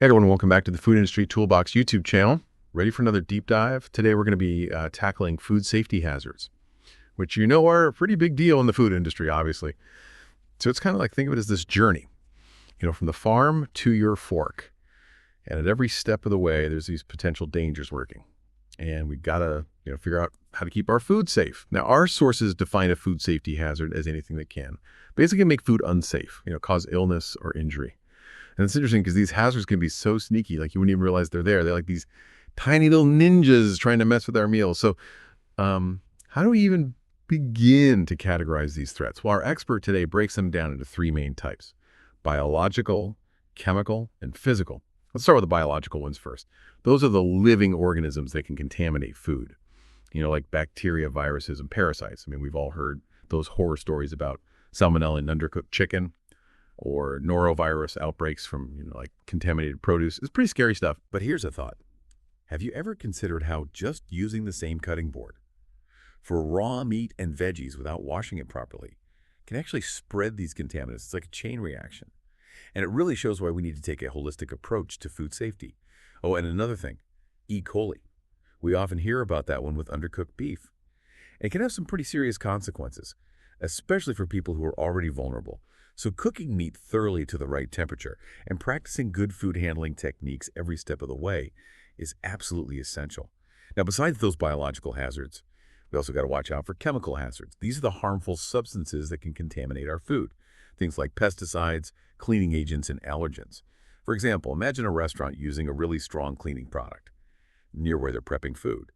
Hey everyone, welcome back to the Food Industry Toolbox YouTube channel. Ready for another deep dive? Today we're going to be tackling food safety hazards, which are a pretty big deal in the food industry, obviously. So it's kind of like, think of it as this journey, from the farm to your fork. And at every step of the way, there's these potential dangers working. And we've got to, figure out how to keep our food safe. Now, our sources define a food safety hazard as anything that can basically make food unsafe, cause illness or injury. And it's interesting because these hazards can be so sneaky, like you wouldn't even realize they're there. They're like these tiny little ninjas trying to mess with our meals. So how do we even begin to categorize these threats? Well, our expert today breaks them down into three main types: biological, chemical, and physical. Let's start with the biological ones first. Those are the living organisms that can contaminate food, like bacteria, viruses, and parasites. I mean, we've all heard those horror stories about salmonella in undercooked chicken, or norovirus outbreaks from, like contaminated produce. It's pretty scary stuff. But here's a thought. Have you ever considered how just using the same cutting board for raw meat and veggies without washing it properly can actually spread these contaminants? It's like a chain reaction. And it really shows why we need to take a holistic approach to food safety. Oh, and another thing, E. coli. We often hear about that one with undercooked beef. It can have some pretty serious consequences, especially for people who are already vulnerable. So cooking meat thoroughly to the right temperature and practicing good food handling techniques every step of the way is absolutely essential. Now, besides those biological hazards, we also got to watch out for chemical hazards. These are the harmful substances that can contaminate our food. Things like pesticides, cleaning agents, and allergens. For example, imagine a restaurant using a really strong cleaning product near where they're prepping food,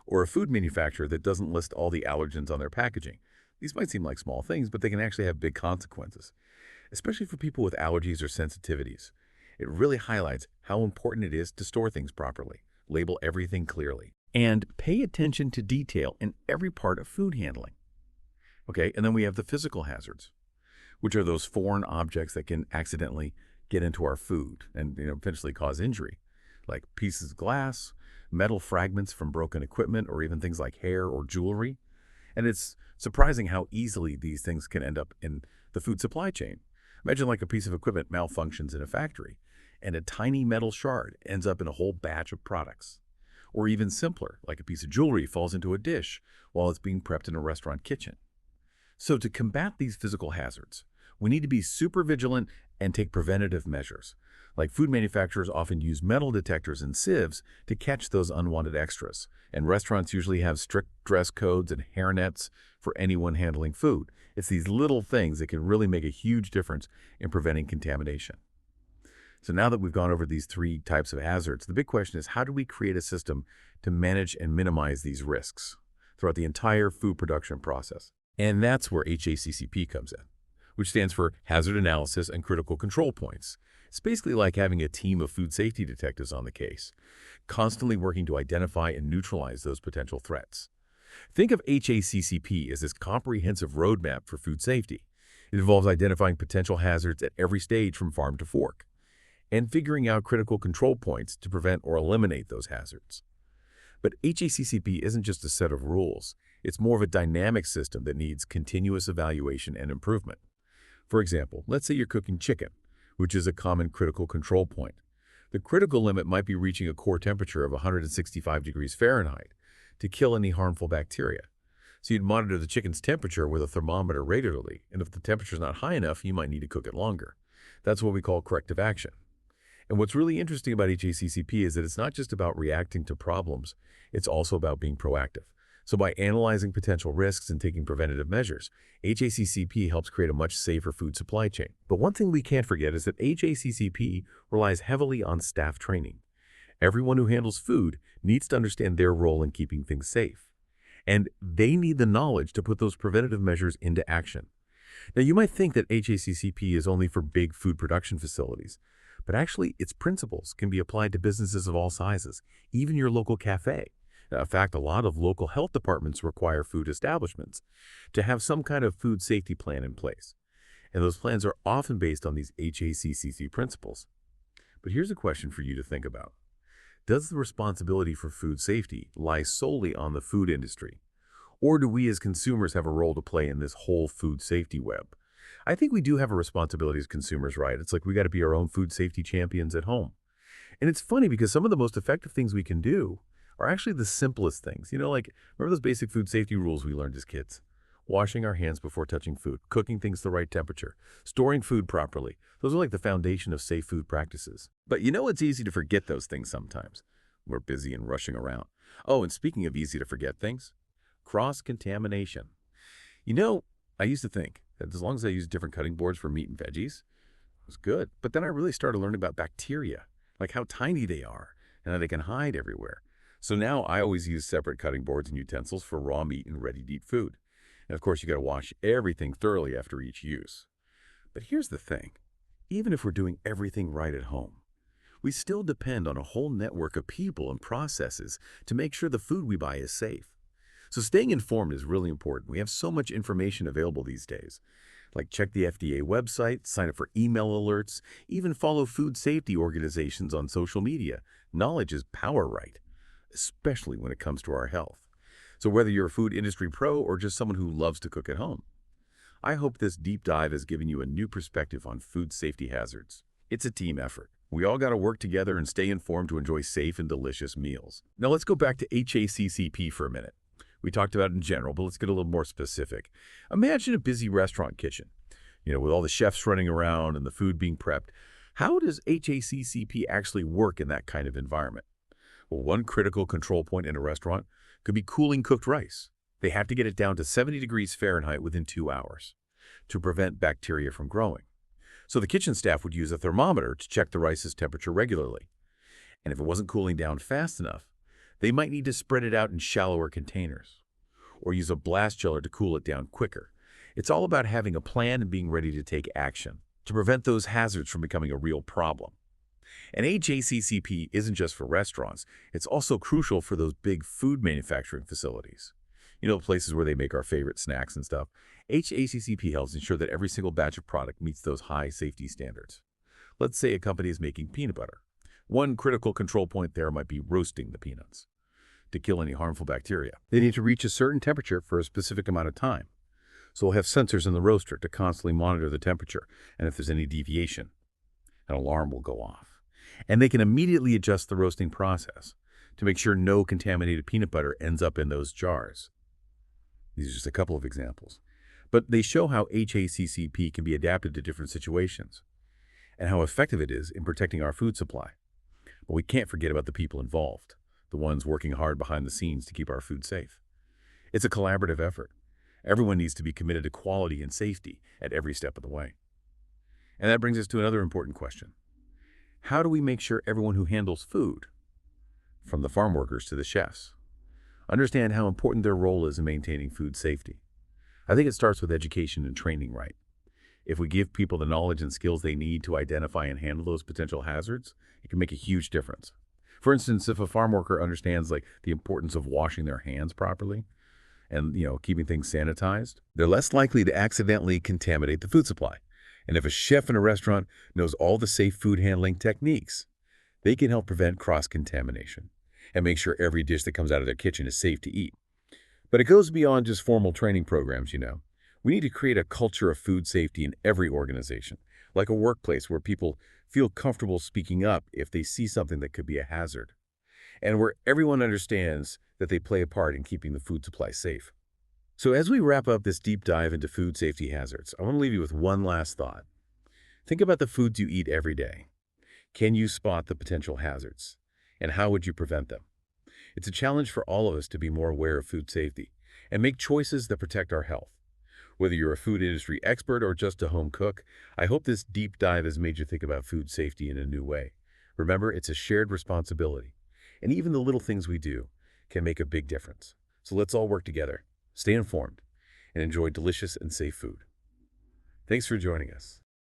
or a food manufacturer that doesn't list all the allergens on their packaging. These might seem like small things, but they can actually have big consequences, especially for people with allergies or sensitivities. It really highlights how important it is to store things properly, label everything clearly, and pay attention to detail in every part of food handling. Okay, and then we have the physical hazards, which are those foreign objects that can accidentally get into our food and eventually cause injury, like pieces of glass, metal fragments from broken equipment, or even things like hair or jewelry. And it's surprising how easily these things can end up in the food supply chain. Imagine like a piece of equipment malfunctions in a factory, and a tiny metal shard ends up in a whole batch of products. Or even simpler, like a piece of jewelry falls into a dish while it's being prepped in a restaurant kitchen. So to combat these physical hazards, we need to be super vigilant and take preventative measures. Like food manufacturers often use metal detectors and sieves to catch those unwanted extras. And restaurants usually have strict dress codes and hairnets for anyone handling food. It's these little things that can really make a huge difference in preventing contamination. So now that we've gone over these three types of hazards, the big question is, how do we create a system to manage and minimize these risks throughout the entire food production process? And that's where HACCP comes in, which stands for Hazard Analysis and Critical Control Points. It's basically like having a team of food safety detectives on the case, constantly working to identify and neutralize those potential threats. Think of HACCP as this comprehensive roadmap for food safety. It involves identifying potential hazards at every stage from farm to fork, and figuring out critical control points to prevent or eliminate those hazards. But HACCP isn't just a set of rules. It's more of a dynamic system that needs continuous evaluation and improvement. For example, let's say you're cooking chicken, which is a common critical control point. The critical limit might be reaching a core temperature of 165 degrees Fahrenheit to kill any harmful bacteria. So you'd monitor the chicken's temperature with a thermometer regularly, and if the temperature is not high enough, you might need to cook it longer. That's what we call corrective action. And what's really interesting about HACCP is that it's not just about reacting to problems, it's also about being proactive. So by analyzing potential risks and taking preventative measures, HACCP helps create a much safer food supply chain. But one thing we can't forget is that HACCP relies heavily on staff training. Everyone who handles food needs to understand their role in keeping things safe. And they need the knowledge to put those preventative measures into action. Now, you might think that HACCP is only for big food production facilities, but actually its principles can be applied to businesses of all sizes, even your local cafe. In fact, a lot of local health departments require food establishments to have some kind of food safety plan in place. And those plans are often based on these HACCP principles. But here's a question for you to think about. Does the responsibility for food safety lie solely on the food industry? Or do we as consumers have a role to play in this whole food safety web? I think we do have a responsibility as consumers, right? It's like we got to be our own food safety champions at home. And it's funny because some of the most effective things we can do are actually the simplest things. Like, remember those basic food safety rules we learned as kids? Washing our hands before touching food, cooking things the right temperature, storing food properly. Those are like the foundation of safe food practices. But it's easy to forget those things sometimes. We're busy and rushing around. Oh, and speaking of easy to forget things, cross-contamination. You know, I used to think that as long as I used different cutting boards for meat and veggies, it was good. But then I really started learning about bacteria, like how tiny they are and how they can hide everywhere. So now I always use separate cutting boards and utensils for raw meat and ready-to-eat food. And of course, you got to wash everything thoroughly after each use. But here's the thing. Even if we're doing everything right at home, we still depend on a whole network of people and processes to make sure the food we buy is safe. So staying informed is really important. We have so much information available these days. Like check the FDA website, sign up for email alerts, even follow food safety organizations on social media. Knowledge is power, right? Especially when it comes to our health. So whether you're a food industry pro or just someone who loves to cook at home, I hope this deep dive has given you a new perspective on food safety hazards. It's a team effort. We all got to work together and stay informed to enjoy safe and delicious meals. Now let's go back to HACCP for a minute. We talked about it in general, but let's get a little more specific. Imagine a busy restaurant kitchen, with all the chefs running around and the food being prepped. How does HACCP actually work in that kind of environment? Well, one critical control point in a restaurant could be cooling cooked rice. They have to get it down to 70 degrees Fahrenheit within 2 hours to prevent bacteria from growing. So the kitchen staff would use a thermometer to check the rice's temperature regularly. And if it wasn't cooling down fast enough, they might need to spread it out in shallower containers or use a blast chiller to cool it down quicker. It's all about having a plan and being ready to take action to prevent those hazards from becoming a real problem. And HACCP isn't just for restaurants. It's also crucial for those big food manufacturing facilities. Places where they make our favorite snacks and stuff. HACCP helps ensure that every single batch of product meets those high safety standards. Let's say a company is making peanut butter. One critical control point there might be roasting the peanuts. To kill any harmful bacteria, they need to reach a certain temperature for a specific amount of time. So we'll have sensors in the roaster to constantly monitor the temperature, and if there's any deviation, an alarm will go off. And they can immediately adjust the roasting process to make sure no contaminated peanut butter ends up in those jars. These are just a couple of examples. But they show how HACCP can be adapted to different situations and how effective it is in protecting our food supply. But we can't forget about the people involved, the ones working hard behind the scenes to keep our food safe. It's a collaborative effort. Everyone needs to be committed to quality and safety at every step of the way. And that brings us to another important question. How do we make sure everyone who handles food, from the farm workers to the chefs, understand how important their role is in maintaining food safety? I think it starts with education and training, right? If we give people the knowledge and skills they need to identify and handle those potential hazards, it can make a huge difference. For instance, if a farm worker understands the importance of washing their hands properly and keeping things sanitized, they're less likely to accidentally contaminate the food supply. And if a chef in a restaurant knows all the safe food handling techniques, they can help prevent cross-contamination and make sure every dish that comes out of their kitchen is safe to eat. But it goes beyond just formal training programs, We need to create a culture of food safety in every organization, like a workplace where people feel comfortable speaking up if they see something that could be a hazard, and where everyone understands that they play a part in keeping the food supply safe. So as we wrap up this deep dive into food safety hazards, I want to leave you with one last thought. Think about the foods you eat every day. Can you spot the potential hazards? And how would you prevent them? It's a challenge for all of us to be more aware of food safety and make choices that protect our health. Whether you're a food industry expert or just a home cook, I hope this deep dive has made you think about food safety in a new way. Remember, it's a shared responsibility, and even the little things we do can make a big difference. So let's all work together, stay informed, and enjoy delicious and safe food. Thanks for joining us.